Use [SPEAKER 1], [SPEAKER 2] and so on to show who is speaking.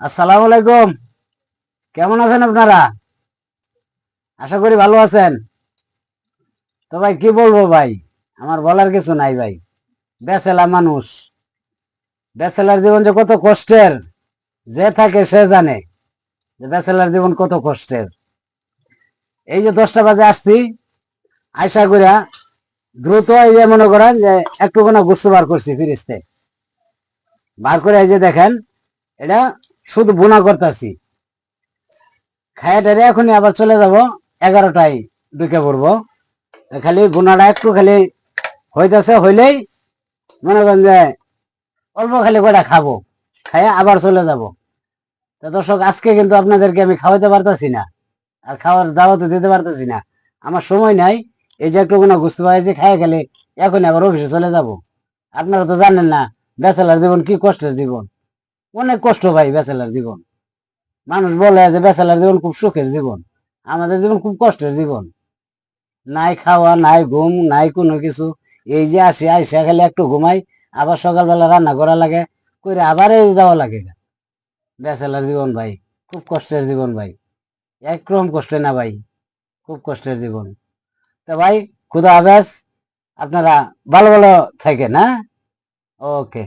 [SPEAKER 1] আসসালামু আলাইকুম। কেমন আছেন আপনারা? আশা করি ভালো আছেন। তো ভাই কি বলবো ভাই, আমার বলার কিছু নাই ভাই। বেচেলা মানুষ, ব্যাচেলার জীবন যে কত কষ্টের, যে থাকে সে জানে যে ব্যাচেলার জীবন কত কষ্টের। এই যে 10টা বাজে আসছি, আশা করিয়া দ্রুত এই যে মনে করেন যে একটু কোনো গুস্তু বার করছি ফিরিস্তে, বার করে এই যে দেখেন, এটা শুধু বোনা করতেছি। খাইয়া টেরে এখনই আবার চলে যাব, 11টায় ঢুকে পড়বো। খালি বোনাটা একটু খালি হইতেছে, হইলেই মনে করেন যে অল্প খালি কয়টা খাবো, খাইয়া আবার চলে যাব। তো দর্শক, আজকে কিন্তু আপনাদেরকে আমি খাওয়াতে পারতেছি না, আর খাওয়ার দাওয়াতও দিতে পারতেছি না, আমার সময় নাই। এই যে একটু কোনো বুঝতে পারছি, খাইয়া খেলে এখন আবার অফিসে চলে যাব। আপনারা তো জানেন না ব্যাচেলার জীবন কি কষ্টের জীবন। অনেক কষ্ট ভাই ব্যাচেলার জীবন। মানুষ বলে যে ব্যাচেলার জীবন খুব সুখের জীবন, আমাদের জীবন খুব কষ্টের জীবন। নাই খাওয়া, নাই ঘুম, নাই কোনো কিছু। এই যে আসি, আইসা খালি একটু ঘুমাই, আবার সকালবেলা রান্না করা লাগে, করে আবার এই যাওয়া লাগে। ব্যাচেলার জীবন ভাই, খুব কষ্টের জীবন ভাই। একরকম কষ্টে না ভাই, খুব কষ্টের জীবন। তো ভাই, খুদা হাফেজ। আপনারা ভালো ভালো থাকেন, হ্যাঁ? ওকে।